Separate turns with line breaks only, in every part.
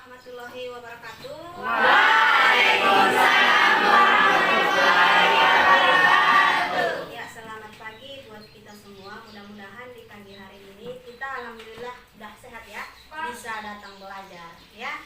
warahmatullahi wabarakatuh.
Waalaikumsalam warahmatullahi wabarakatuh.
Ya, selamat pagi buat kita semua. Mudah-mudahan di pagi hari ini kita alhamdulillah udah sehat ya, bisa datang belajar ya.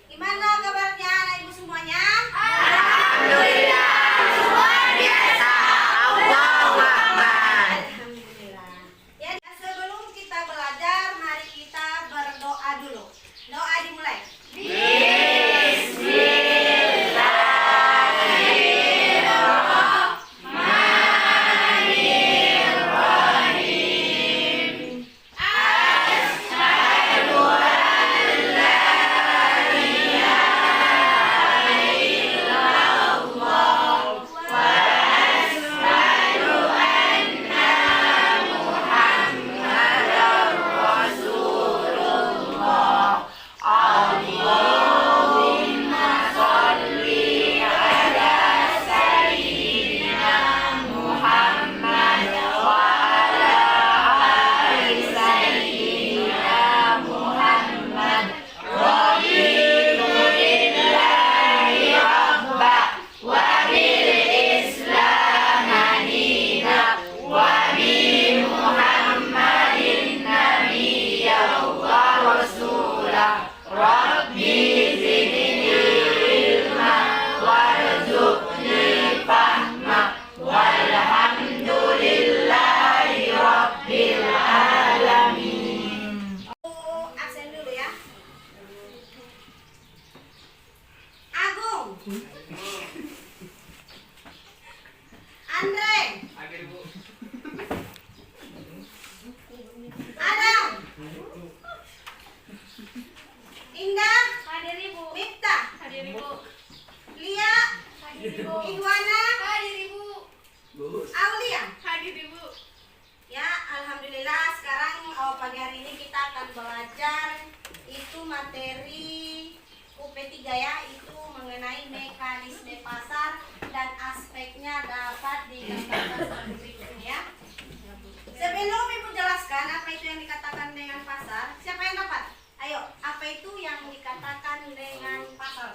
Gimana kabarnya anak ibu semuanya?
Alhamdulillah, luar biasa. Allahu Akbar.
Alhamdulillah. Ya, sebelum kita belajar, mari kita berdoa dulu. Doa dimulai. Absen dulu ya. Agung. Andre. Adam. Indah.
Hadir Ibu.
Miftah.
Hadir Ibu.
Lia.
Hadir Ibu.
Ihwana.
Hadir Ibu.
Aulia.
Hadir Ibu.
Ya, alhamdulillah sekarang pagi hari ini kita akan belajar itu materi UP3 ya, itu mengenai mekanisme pasar dan aspeknya dapat digambarkan seperti berikut ini ya. Sebelum Ibu jelaskan apa itu yang dikatakan dengan pasar, siapa yang dapat? Ayo, apa itu yang dikatakan dengan pasar?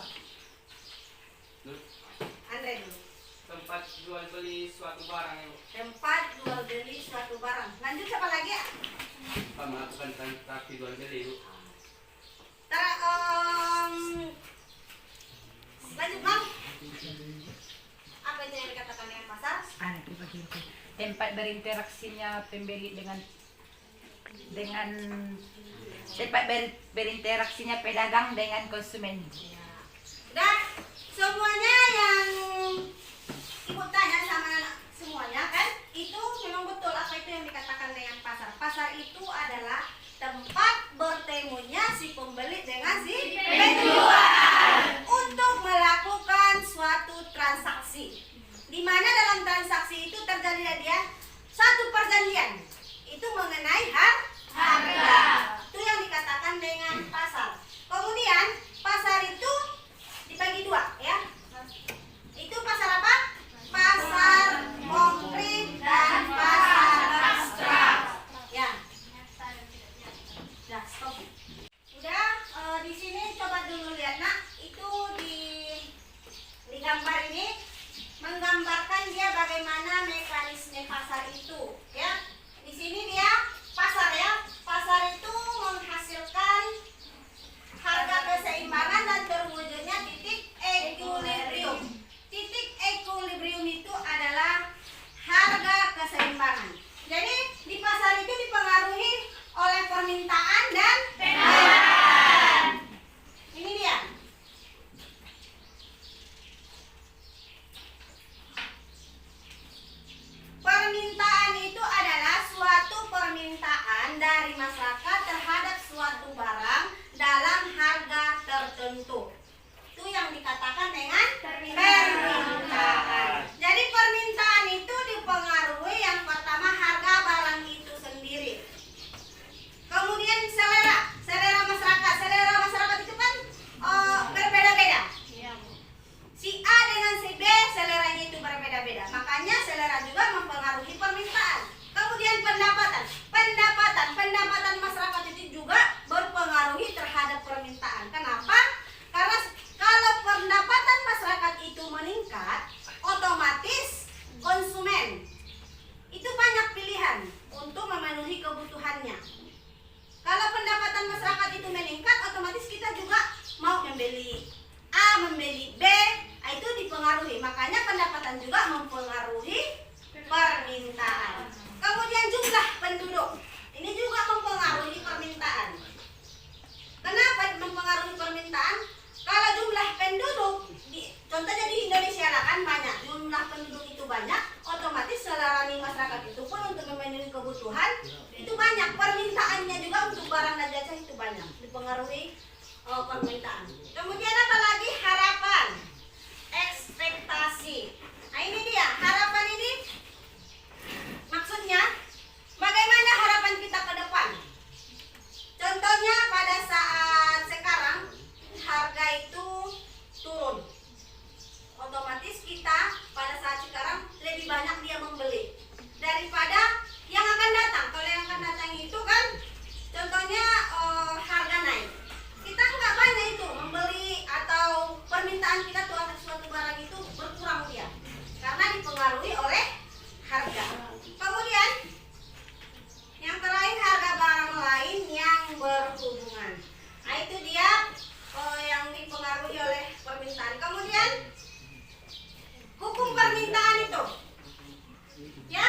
Andre dulu.
Tempat jual beli suatu barang yang
Tempat jual beli suatu barang. Lanjut siapa lagi ya?
melakukan transaksi jual beli.
Lanjut Bang. Apa itu yang dikatakan dengan pasar?
Tempat berinteraksinya pembeli dengan tempat berinteraksinya pedagang dengan konsumen.
Dan semuanya yang Ibu tanya sama anak semuanya kan, itu memang betul apa itu yang dikatakan dengan pasar. Pasar itu adalah tempat bertemunya si pembeli dengan si penjual untuk melakukan suatu transaksi. Di mana dalam transaksi itu terjadi dia satu perjanjian. Itu mengenai harga. Itu yang dikatakan dengan pasar. Kemudian pasar itu dibagi dua ya. Itu pasar apa? Pasar konkret dan pasar abstrak. Ya. Udah, stop. Udah, di sini coba dulu lihat nak, itu di gambar ini menggambarkan dia bagaimana mekanisme pasar itu, ya. Di sini dia pasar ya. Pasar itu menghasilkan permintaan. Kenapa? Karena kalau pendapatan masyarakat itu meningkat, otomatis konsumen itu banyak pilihan untuk memenuhi kebutuhannya. Kalau pendapatan masyarakat itu meningkat, otomatis kita juga mau membeli A, membeli B, itu dipengaruhi. Makanya pendapatan juga mempengaruhi permintaan. Kemudian jumlah penduduk, ini juga mempengaruhi permintaan. Kenapa mempengaruhi permintaan? Kalau jumlah penduduk, contohnya di Indonesia lah kan banyak, jumlah penduduk itu banyak, otomatis selera masyarakat itu pun untuk memenuhi kebutuhan itu banyak, permintaannya juga untuk barang dan jasa itu banyak, dipengaruhi permintaan. Kemudian apa lagi? Harapan, ekspektasi. Nah ini dia, harapan ini maksudnya bagaimana harapan kita ke depan. Contohnya pada saat sekarang harga itu turun, otomatis kita pada saat sekarang lebih banyak dia membeli daripada yang akan datang. Kalau yang akan datang itu kan contohnya harga naik, kita nggak banyak itu membeli atau permintaan kita tuh atas suatu barang itu berkurang dia karena dipengaruhi oleh harga. Kemudian yang terakhir harga barang lain yang berhubungan. Nah itu dia yang dipengaruhi oleh permintaan. Kemudian hukum permintaan itu, ya,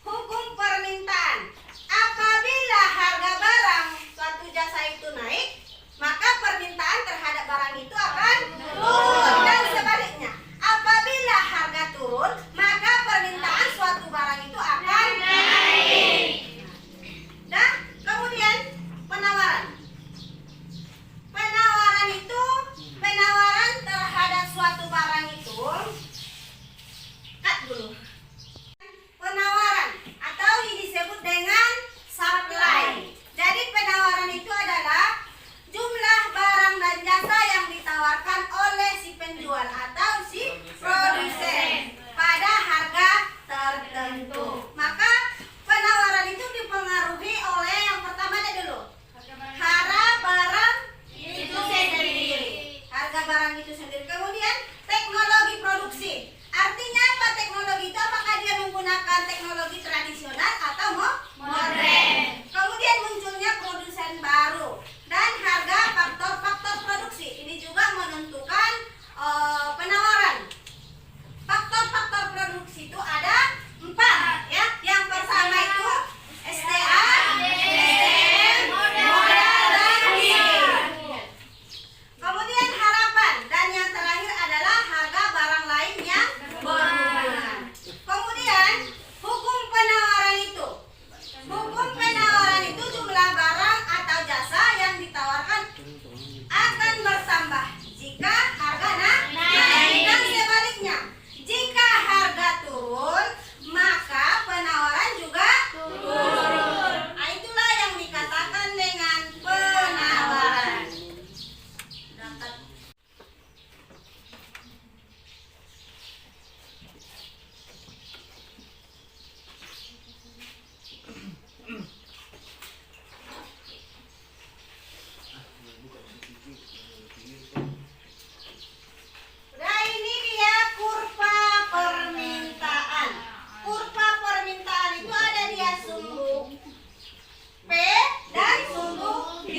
hukum permintaan. Apabila harga barang suatu jasa itu naik, maka permintaan terhadap barang itu akan turun dan sebaliknya. Apabila harga turun, maka permintaan suatu barang itu akan naik. Dan kemudian penawaran. Penawaran itu, penawaran terhadap suatu barang itu, cut dulu. Penawaran atau disebut dengan supply. Jadi penawaran itu adalah jumlah barang dan jasa yang ditawarkan oleh si penjual atau si produsen pada harga tertentu. Maka penawaran itu dipengaruhi oleh yang pertama dulu, harga barang itu sendiri. Harga barang itu sendiri. Kemudian teknologi produksi. Artinya apa teknologi itu? Apakah dia menggunakan teknologi tradisional atau modern? Kemudian munculnya produsen baru dan harga faktor-faktor produksi. Ini juga menentukan penawaran. Faktor-faktor produksi itu ada 4, ya. Yang pertama itu SDA, SDM, modal dan biaya. Kemudian harapan dan yang terakhir adalah harga barang lain yang berhubungan. Kemudian hukum penawaran itu. Hukum penawaran itu jumlah barang atau jasa yang ditawarkan akan bertambah jika harga naik dan sebaliknya. Jika harga turun, maka penawaran juga turun. Nah, itulah yang dikatakan dengan penawaran. Nah ini dia kurva permintaan. Kurva permintaan itu ada dia sumbu P dan sumbu Q.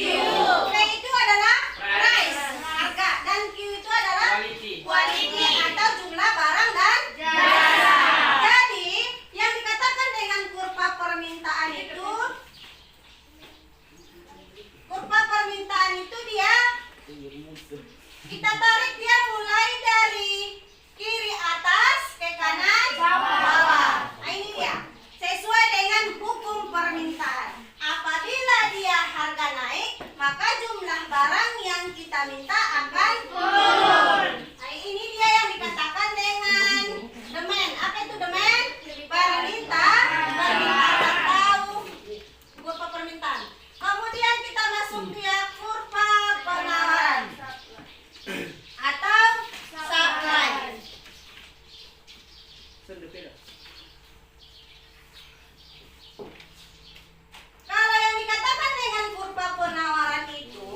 P itu adalah price, harga, dan Q itu adalah quality atau jumlah barang dan jasa. Jadi yang dikatakan dengan kurva permintaan itu, kurva permintaan itu dia kita tarik dia mulai dari kiri atas ke kanan bawah. Nah ini dia, sesuai dengan hukum permintaan. Apabila dia harga naik, maka jumlah barang yang kita minta akan turun. Nah ini dia yang dikatakan dengan demand. Apa itu demand? Permintaan atau kurva permintaan. Kemudian kita masuk dia kurva penawaran atau supply. Kalau yang dikatakan dengan kurva penawaran itu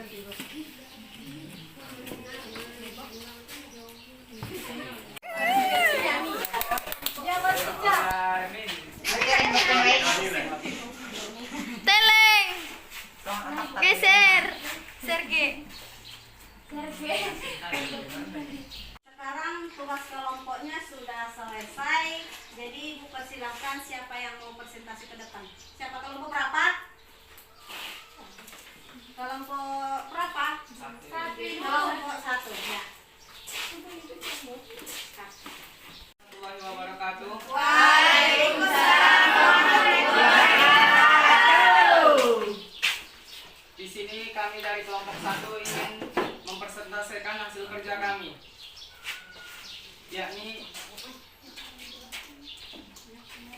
Teleng. Geser. Serge.
Sekarang tugas kelompoknya sudah selesai. Jadi Ibu persilakan siapa yang mau presentasi ke depan. Siapa kelompok berapa? Kelompok berapa? Kelompok 1 ya.
Warahmatullahi wabarakatuh. Di sini kami dari kelompok 1 ingin mempresentasikan hasil kerja kami, yakni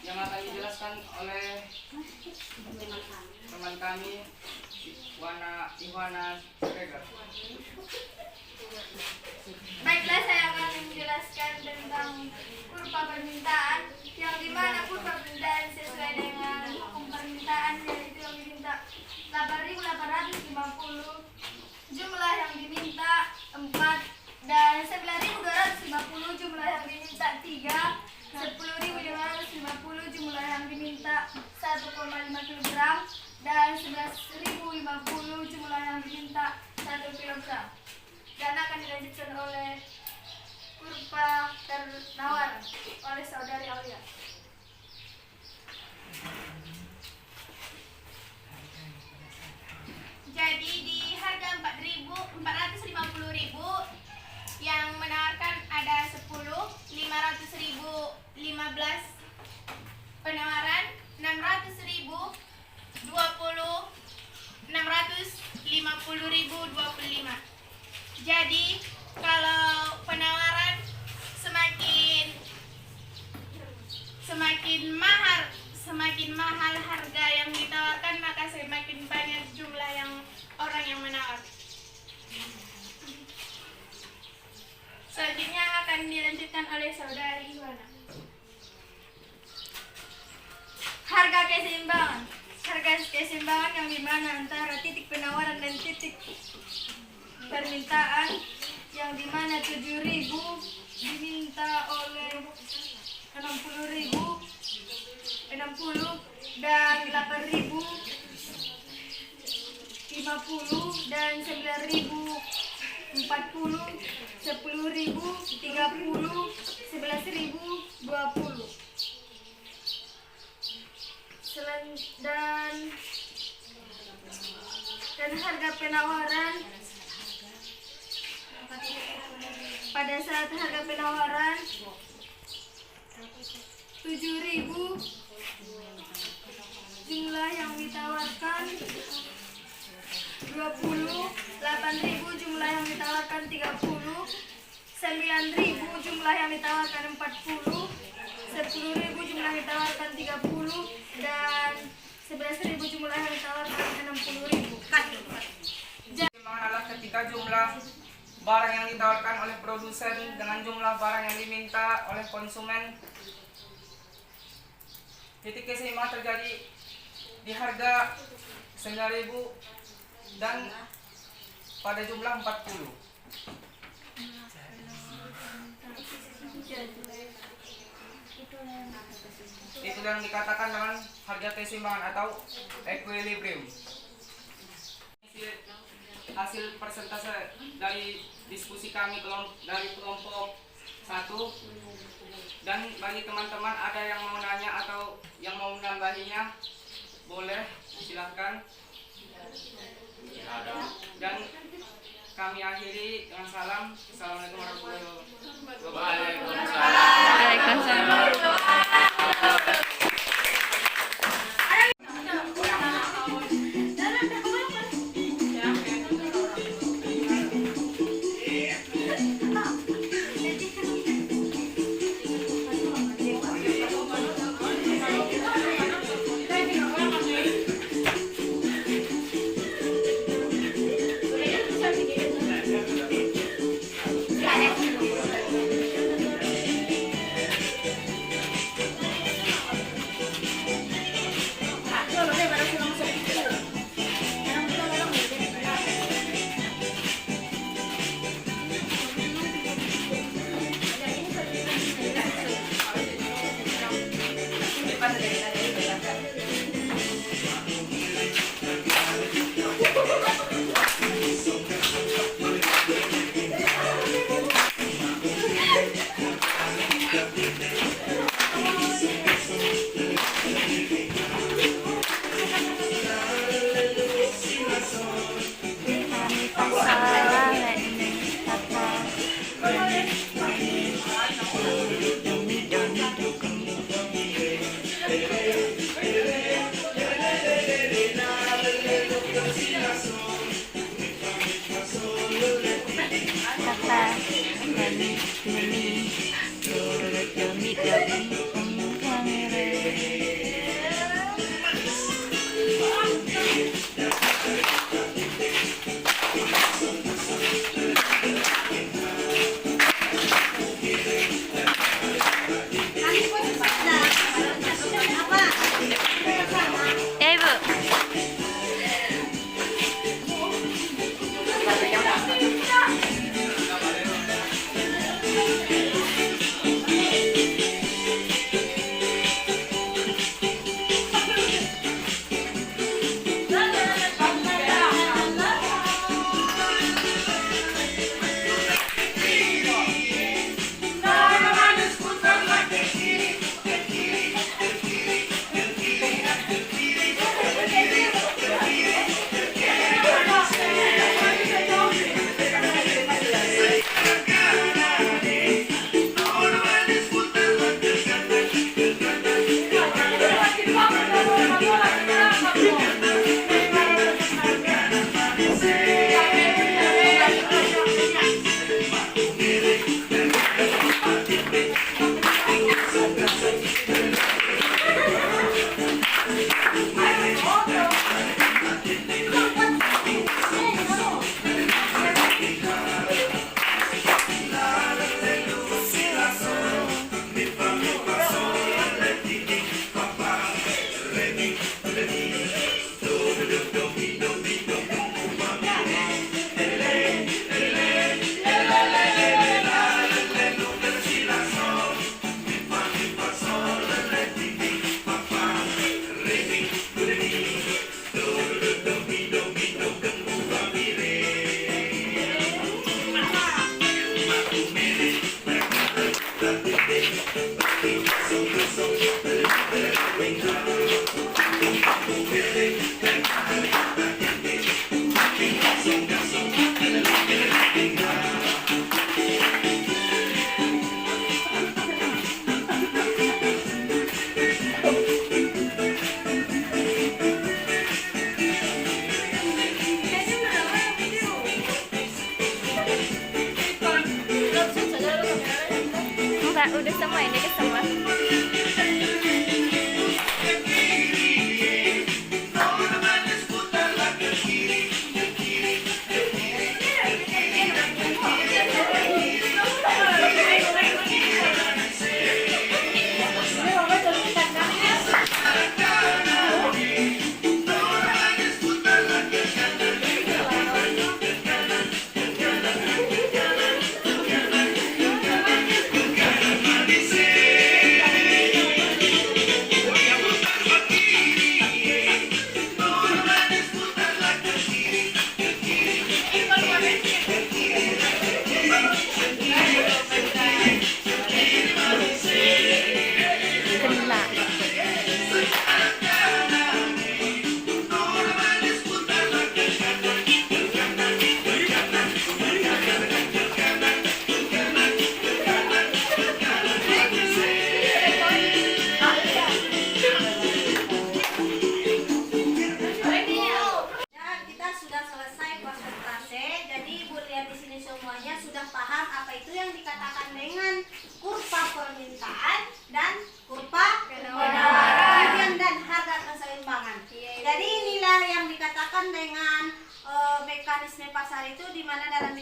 yang akan dijelaskan oleh teman kami Ihwana Sregar.
Baiklah, saya akan menjelaskan tentang kurva permintaan, yang dimana kurva permintaan sesuai dengan permintaan, yaitu yang diminta 8.850, jumlah yang diminta 4, dan 9.250, jumlah yang diminta 3, 10.550, jumlah yang diminta 1,5 kg, dan 11.050, jumlah yang diminta 1 kg. Dan akan dilanjutkan oleh kurva penawar oleh saudari Aulia. Jadi di harga 4.450.000 yang menawarkan ada 10, 500.000 15 penawaran, 600.000 20, 650.000 25. Jadi kalau penawaran semakin mahal harga yang ditawarkan, maka semakin banyak jumlah yang orang yang menawar. Selanjutnya akan dilanjutkan oleh saudari Iwana. Harga keseimbangan yang dimana antara titik penawaran dan titik permintaan, yang dimana 7.000 diminta oleh 60.000 60 dan 8.000 50 dan 9.000 40 10.000 30 11.000 20. Dan harga penawaran, pada saat harga penawaran 7.000, jumlah yang ditawarkan 20, 8.000, jumlah yang ditawarkan 30, 9.000, jumlah yang ditawarkan 40, 10.000, jumlah yang ditawarkan 30, dan 11.000, jumlah yang ditawarkan 60.000.
Pertimbangan adalah ketika jumlah barang yang ditawarkan oleh produsen dengan jumlah barang yang diminta oleh konsumen. Titik keseimbangan terjadi di harga 9.000 dan pada jumlah 40. Itu yang dikatakan dengan harga keseimbangan atau equilibrium. Hasil persentase dari diskusi kami dari kelompok 1, dan bagi teman-teman ada yang mau nanya atau yang mau menambahinya, boleh silahkan. Dan kami akhiri dengan salam. Assalamualaikum warahmatullahi wabarakatuh.
Waalaikumsalam. Enggak, udah semua ini ke semua.
Dan kita sudah selesai persentase. Jadi Ibu lihat di sini semuanya sudah paham apa itu yang dikatakan dengan kurva permintaan dan kurva penawaran dan harga keseimbangan. Jadi inilah yang dikatakan dengan mekanisme pasar itu, di mana dalam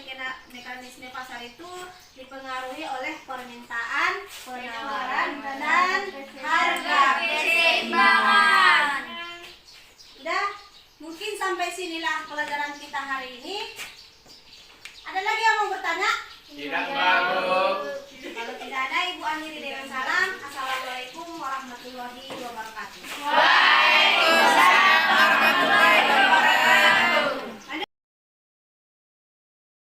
mekanisme pasar itu dipengaruhi oleh permintaan, penawaran dan harga keseimbangan. Udah, mungkin sampai sinilah pelajaran kita hari ini. Ada lagi yang mau bertanya?
Tidak bagus.
Kalau tidak ada, Ibu akhiri dengan salam. Assalamualaikum warahmatullahi wabarakatuh.
Waalaikumsalam warahmatullahi